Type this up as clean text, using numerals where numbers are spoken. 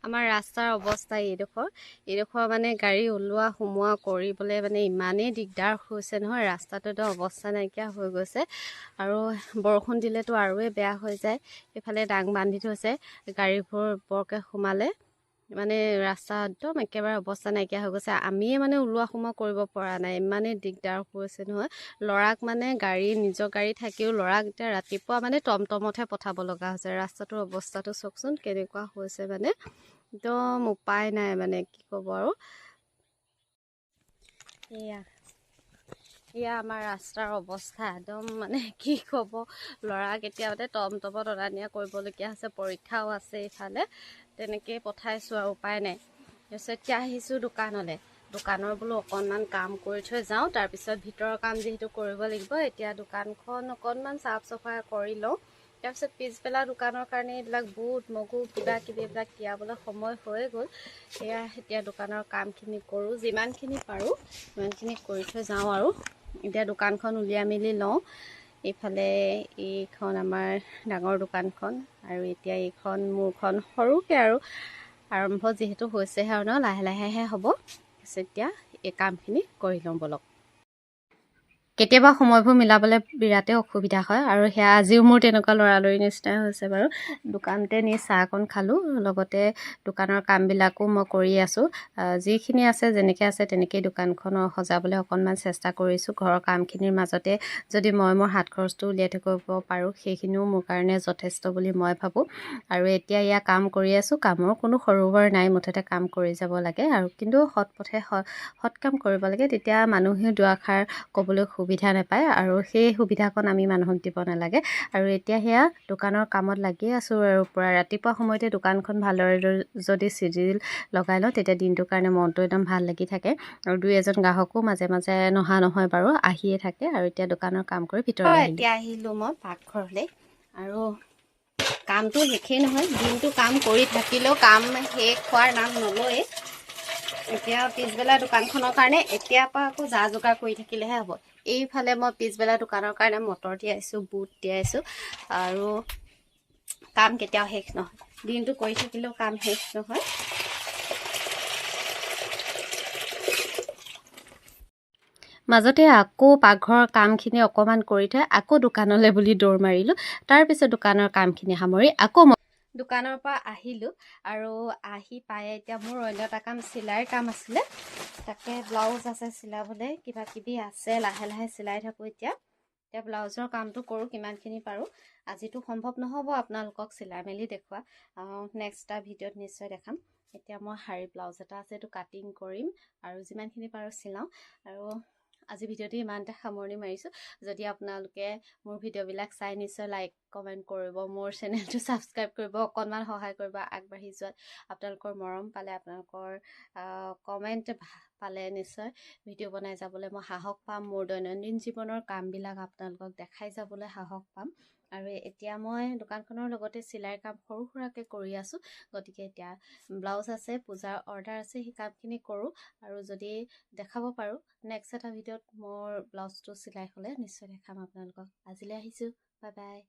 আমাৰ ৰাস্তাৰ অৱস্থা এইডোখৰ মানে গাড়ী ওলোৱা সোমোৱা কৰিবলৈ মানে ইমানেই দিগদাৰ হৈছে নহয়, ৰাস্তাটোতো অৱস্থা নাইকিয়া হৈ গৈছে। আৰু বৰষুণ দিলেতো আৰুৱে বেয়া হৈ যায়। এইফালে দাং বান্ধি থৈছে, গাড়ীবোৰ বৰকৈ সোমালে মানে ৰাস্তা একদম একেবাৰে অৱস্থা নাইকিয়া হৈ গৈছে। আমিয়ে মানে ওলোৱা সোমোৱা কৰিব পৰা নাই, ইমানেই দিগদাৰ হৈছে নহয়। ল'ৰাক মানে নিজৰ গাড়ী থাকিও ল'ৰাক এতিয়া ৰাতিপুৱা মানে টমটমতহে পঠাব লগা হৈছে। ৰাস্তাটোৰ অৱস্থাটো চাওকচোন কেনেকুৱা হৈছে, মানে একদম উপায় নাই, মানে কি ক'ব আৰু। এয়া আমাৰ ৰাস্তাৰ অৱস্থা একদম মানে কি ক'ব। ল'ৰাক এতিয়া মানে টমটমত অনা নিয়া কৰিবলগীয়া হৈছে, পৰীক্ষাও আছে ইফালে, তেনেকেই পঠাইছোঁ আৰু উপায় নাই। তাৰপিছত এতিয়া আহিছোঁ দোকানৰ বোলো অকণমান কাম কৰি থৈ যাওঁ, তাৰপিছত ভিতৰৰ কাম যিহেতু কৰিব লাগিব। এতিয়া দোকানখন অকণমান চাফ চাফাই কৰি লওঁ, তাৰপিছত পিছবেলা দোকানৰ কাৰণে এইবিলাক বুট মগু কিবা কিবি এইবিলাক তিয়াবলৈ সময় হৈয়ে গ'ল। এতিয়া দোকানৰ কামখিনি কৰোঁ, যিমানখিনি পাৰোঁ সিমানখিনি কৰি থৈ যাওঁ আৰু। এতিয়া দোকানখন উলিয়াই মেলি লওঁ। এইফালে এইখন আমাৰ ডাঙৰ দোকানখন, আৰু এতিয়া এইখন মোৰখন সৰুকৈ আৰু আৰম্ভ যিহেতু হৈছেহে আৰু লাহে লাহেহে হ'ব। এতিয়া এই কামখিনি কৰি লওঁ ব'লক। কেতিয়াবা সময়বোৰ মিলাবলৈ বিৰাটেই অসুবিধা হয়, আৰু সেয়া আজিও মোৰ তেনেকুৱা লৰালৰি নিচিনাই হৈছে বাৰু। দোকানতে নি চাহকণ খালোঁ, লগতে দোকানৰ কামবিলাকো মই কৰি আছোঁ। যিখিনি আছে যেনেকৈ আছে তেনেকেই দোকানখন সজাবলৈ অকণমান চেষ্টা কৰিছোঁ। ঘৰৰ কামখিনিৰ মাজতে যদি মই মোৰ হাত খৰচটো উলিয়াই থাকিব পাৰোঁ, সেইখিনিও মোৰ কাৰণে যথেষ্ট বুলি মই ভাবোঁ। আৰু এতিয়া কাম কৰি আছোঁ, কামৰ কোনো সৰু বৰ নাই, মুঠতে কাম কৰি যাব লাগে আৰু। কিন্তু সৎ পথে সৎ কাম কৰিব লাগে, তেতিয়া মানুহেও দুআষাৰ ক'বলৈ সুবিধা নাপায়, আৰু সেই সুবিধাকণ আমি মানুহক দিব নালাগে। আৰু এতিয়া দোকানৰ কামত লাগি আছোঁ আৰু পূৰা ৰাতিপুৱা সময়তে দোকানখন ভালদৰে যদি চিজিল লগাই লওঁ, তেতিয়া দিনটোৰ কাৰণে মনটো একদম ভাল লাগি থাকে। আৰু দুই এজন গ্ৰাহকো মাজে মাজে নহা নহয় বাৰু, আহিয়ে থাকে। আৰু এতিয়া দোকানৰ কাম কৰি ভিতৰলৈ এতিয়া আহিলোঁ মই পাকঘৰলৈ, আৰু কামটো শেষেই নহয়। দিনটো কাম কৰি থাকিলেও কাম শেষ হোৱাৰ নাম নলয়ে। এতিয়া পিছবেলা দোকানখনৰ কাৰণে এতিয়াৰ পৰা আকৌ যা যোগাৰ কৰি থাকিলেহে হ'ব। এইফালে মই পিছবেলা দোকানৰ কাৰণে মটৰ তিয়াইছোঁ, বুট তিয়াইছোঁ, আৰু কাম কেতিয়াও শেষ নহয়। দিনটো কৰি থাকিলেও কাম শেষ নহয়। মাজতে আকৌ পাকঘৰৰ কামখিনি অকণমান কৰি থৈ আকৌ দোকানলৈ বুলি দৌৰ মাৰিলোঁ। তাৰপিছত দোকানৰ কামখিনি সামৰি আকৌ মই দোকানৰ পৰা আহিলোঁ, আৰু আহি পাই এতিয়া মোৰ অন্য এটা কাম চিলাইৰ কাম আছিলে, তাকে ব্লাউজ আছে চিলাবলৈ, কিবা কিবি আছে, লাহে লাহে চিলাই থাকোঁ। এতিয়া ব্লাউজৰ কামটো কৰোঁ কিমানখিনি পাৰোঁ। আজিতো সম্ভৱ নহ'ব আপোনালোকক চিলাই মেলি দেখুওৱা, নেক্সট এটা ভিডিঅ'ত নিশ্চয় দেখাম। এতিয়া মই শাৰী ব্লাউজ এটা আছে, এইটো কাটিং কৰিম, আৰু যিমানখিনি পাৰোঁ চিলাওঁ। আৰু আজি ভিডিঅ'টো ইমানতে সামৰণি মাৰিছোঁ। যদি আপোনালোকে মোৰ ভিডিঅ'বিলাক চাই, নিশ্চয় লাইক কমেণ্ট কৰিব, মোৰ চেনেলটো ছাবস্ক্ৰাইব কৰিব, অকণমান সহায় কৰিব আগবাঢ়ি যোৱাত। আপোনালোকৰ মৰম পালে, আপোনালোকৰ কমেণ্ট পালে নিশ্চয় ভিডিঅ' বনাই যাবলৈ মই সাহস পাম। মোৰ দৈনন্দিন জীৱনৰ কামবিলাক আপোনালোকক দেখাই যাবলৈ সাহস পাম। আৰু এতিয়া মই দোকানখনৰ লগতে চিলাইৰ কাম সৰু সুৰাকৈ কৰি আছোঁ। গতিকে এতিয়া ব্লাউজ আছে, পূজাৰ অৰ্ডাৰ আছে, সেই কামখিনি কৰোঁ। আৰু যদি দেখাব পাৰোঁ নেক্সট এটা ভিডিঅ'ত মোৰ ব্লাউজটো চিলাই হ'লে নিশ্চয় দেখাম আপোনালোকক। আজিলৈ আহিছোঁ, বাই বাই।